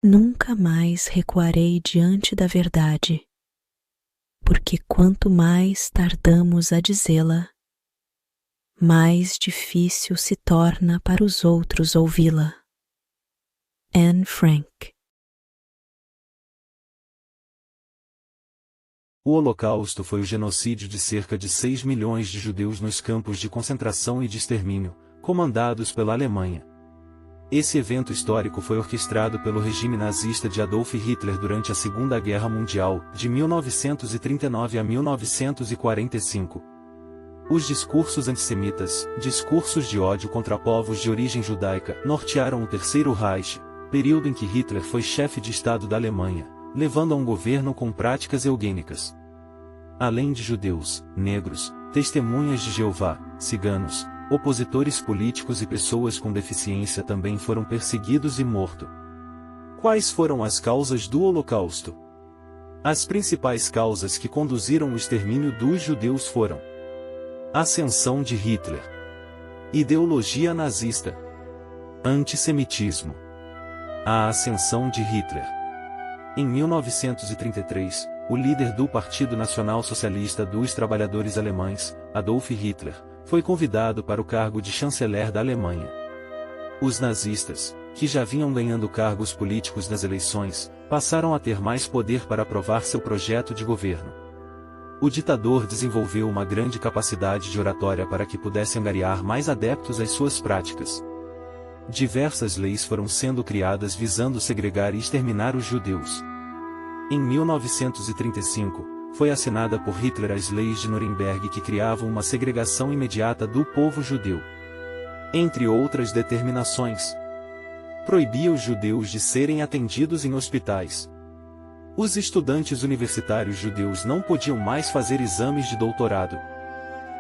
Nunca mais recuarei diante da verdade, porque quanto mais tardamos a dizê-la, mais difícil se torna para os outros ouvi-la. Anne Frank. O Holocausto foi o genocídio de cerca de 6 milhões de judeus nos campos de concentração e de extermínio, comandados pela Alemanha. Esse evento histórico foi orquestrado pelo regime nazista de Adolf Hitler durante a Segunda Guerra Mundial, de 1939 a 1945. Os discursos antissemitas, discursos de ódio contra povos de origem judaica, nortearam o Terceiro Reich, período em que Hitler foi chefe de Estado da Alemanha, levando a um governo com práticas eugênicas. Além de judeus, negros, testemunhas de Jeová, ciganos, opositores políticos e pessoas com deficiência também foram perseguidos e mortos. Quais foram as causas do Holocausto? As principais causas que conduziram o extermínio dos judeus foram: ascensão de Hitler, ideologia nazista, antissemitismo. A ascensão de Hitler. Em 1933, o líder do Partido Nacional Socialista dos Trabalhadores Alemães, Adolf Hitler, foi convidado para o cargo de chanceler da Alemanha. Os nazistas, que já vinham ganhando cargos políticos nas eleições, passaram a ter mais poder para aprovar seu projeto de governo. O ditador desenvolveu uma grande capacidade de oratória para que pudesse angariar mais adeptos às suas práticas. Diversas leis foram sendo criadas visando segregar e exterminar os judeus. Em 1935, foi assinada por Hitler as leis de Nuremberg que criavam uma segregação imediata do povo judeu. Entre outras determinações, proibia os judeus de serem atendidos em hospitais. Os estudantes universitários judeus não podiam mais fazer exames de doutorado.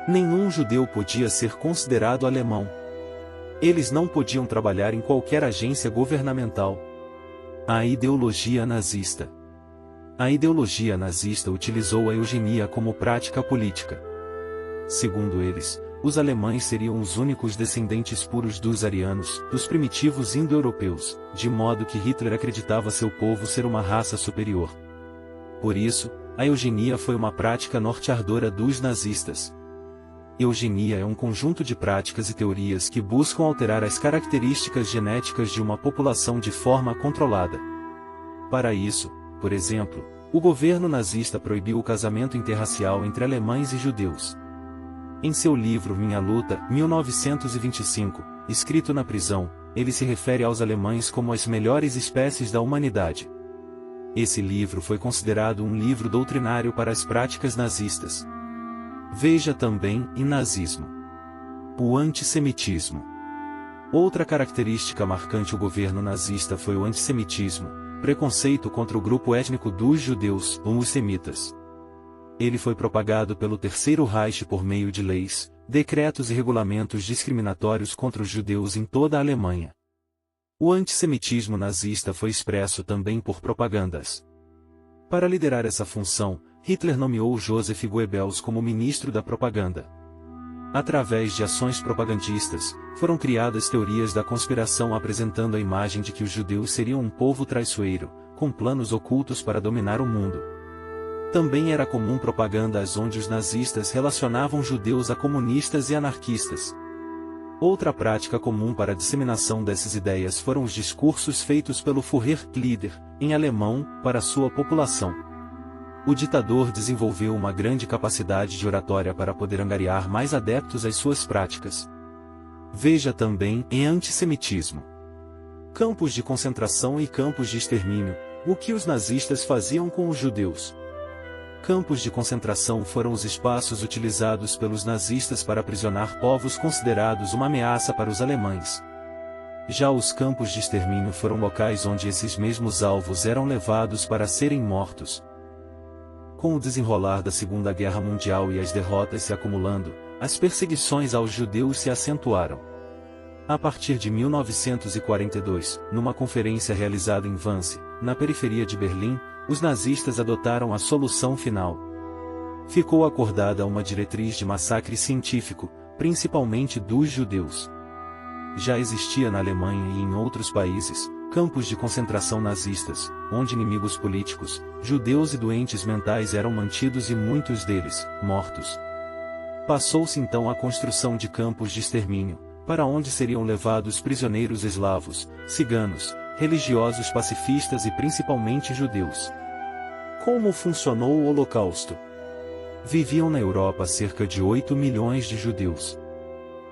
Nenhum judeu podia ser considerado alemão. Eles não podiam trabalhar em qualquer agência governamental. A ideologia nazista. A ideologia nazista utilizou a eugenia como prática política. Segundo eles, os alemães seriam os únicos descendentes puros dos arianos, dos primitivos indo-europeus, de modo que Hitler acreditava seu povo ser uma raça superior. Por isso, a eugenia foi uma prática norteadora dos nazistas. Eugenia é um conjunto de práticas e teorias que buscam alterar as características genéticas de uma população de forma controlada. Para isso, por exemplo, o governo nazista proibiu o casamento interracial entre alemães e judeus. Em seu livro Minha Luta, 1925, escrito na prisão, ele se refere aos alemães como as melhores espécies da humanidade. Esse livro foi considerado um livro doutrinário para as práticas nazistas. Veja também em nazismo. O antissemitismo. Outra característica marcante do governo nazista foi o antissemitismo, preconceito contra o grupo étnico dos judeus, os semitas. Ele foi propagado pelo Terceiro Reich por meio de leis, decretos e regulamentos discriminatórios contra os judeus em toda a Alemanha. O antissemitismo nazista foi expresso também por propagandas. Para liderar essa função, Hitler nomeou Joseph Goebbels como ministro da propaganda. Através de ações propagandistas, foram criadas teorias da conspiração apresentando a imagem de que os judeus seriam um povo traiçoeiro, com planos ocultos para dominar o mundo. Também era comum propagandas onde os nazistas relacionavam judeus a comunistas e anarquistas. Outra prática comum para a disseminação dessas ideias foram os discursos feitos pelo Führer, em alemão, para sua população. O ditador desenvolveu uma grande capacidade de oratória para poder angariar mais adeptos às suas práticas. Veja também em antissemitismo. Campos de concentração e campos de extermínio, o que os nazistas faziam com os judeus. Campos de concentração foram os espaços utilizados pelos nazistas para aprisionar povos considerados uma ameaça para os alemães. Já os campos de extermínio foram locais onde esses mesmos alvos eram levados para serem mortos. Com o desenrolar da Segunda Guerra Mundial e as derrotas se acumulando, as perseguições aos judeus se acentuaram. A partir de 1942, numa conferência realizada em Wannsee, na periferia de Berlim, os nazistas adotaram a solução final. Ficou acordada uma diretriz de massacre científico, principalmente dos judeus. Já existia na Alemanha e em outros países, Campos de concentração nazistas, onde inimigos políticos, judeus e doentes mentais eram mantidos e muitos deles, mortos. Passou-se então à construção de campos de extermínio, para onde seriam levados prisioneiros eslavos, ciganos, religiosos pacifistas e principalmente judeus. Como funcionou o Holocausto? Viviam na Europa cerca de 8 milhões de judeus.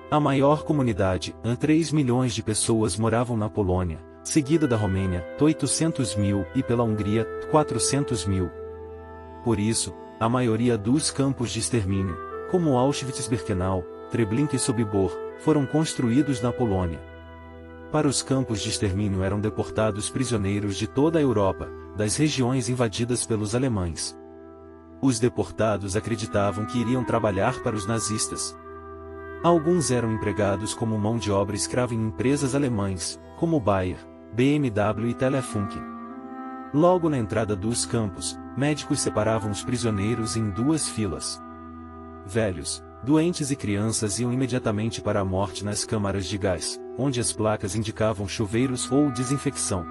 A maior comunidade, 3 milhões de pessoas moravam na Polônia, seguida da Romênia, 800 mil, e pela Hungria, 400 mil. Por isso, a maioria dos campos de extermínio, como Auschwitz-Birkenau, Treblinka e Sobibor, foram construídos na Polônia. Para os campos de extermínio eram deportados prisioneiros de toda a Europa, das regiões invadidas pelos alemães. Os deportados acreditavam que iriam trabalhar para os nazistas. Alguns eram empregados como mão de obra escrava em empresas alemãs, como Bayer, BMW e Telefunken. Logo na entrada dos campos, médicos separavam os prisioneiros em duas filas. Velhos, doentes e crianças iam imediatamente para a morte nas câmaras de gás, onde as placas indicavam chuveiros ou desinfecção.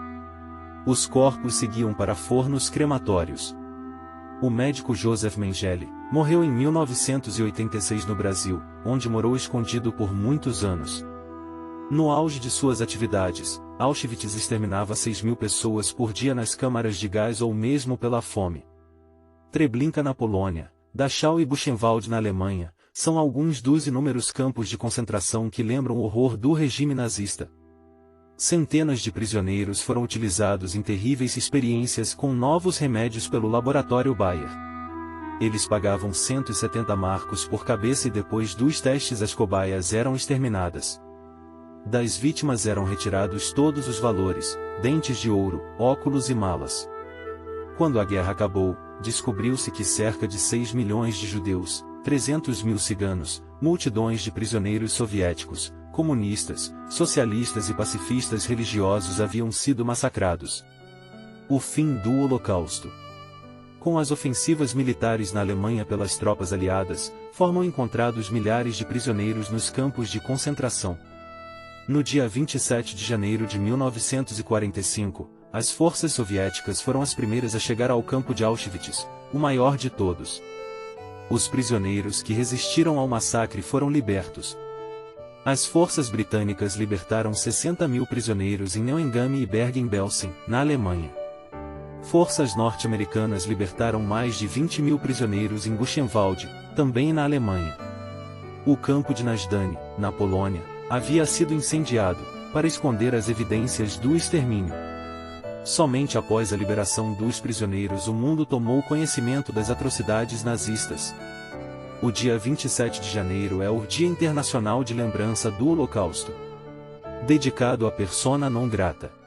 Os corpos seguiam para fornos crematórios. O médico Joseph Mengele morreu em 1986 no Brasil, onde morou escondido por muitos anos. No auge de suas atividades, Auschwitz exterminava 6.000 pessoas por dia nas câmaras de gás ou mesmo pela fome. Treblinka na Polônia, Dachau e Buchenwald na Alemanha, são alguns dos inúmeros campos de concentração que lembram o horror do regime nazista. Centenas de prisioneiros foram utilizados em terríveis experiências com novos remédios pelo laboratório Bayer. Eles pagavam 170 marcos por cabeça e depois dos testes as cobaias eram exterminadas. Das vítimas eram retirados todos os valores, dentes de ouro, óculos e malas. Quando a guerra acabou, descobriu-se que cerca de 6 milhões de judeus, 300 mil ciganos, multidões de prisioneiros soviéticos, comunistas, socialistas e pacifistas religiosos haviam sido massacrados. O fim do Holocausto. Com as ofensivas militares na Alemanha pelas tropas aliadas, foram encontrados milhares de prisioneiros nos campos de concentração. No dia 27 de janeiro de 1945, as forças soviéticas foram as primeiras a chegar ao campo de Auschwitz, o maior de todos. Os prisioneiros que resistiram ao massacre foram libertos. As forças britânicas libertaram 60.000 prisioneiros em Neuengamme e Bergen-Belsen, na Alemanha. Forças norte-americanas libertaram mais de 20.000 prisioneiros em Buchenwald, também na Alemanha. O campo de Nasdani, na Polônia, havia sido incendiado, para esconder as evidências do extermínio. Somente após a liberação dos prisioneiros o mundo tomou conhecimento das atrocidades nazistas. O dia 27 de janeiro é o Dia Internacional de Lembrança do Holocausto, dedicado à persona non grata.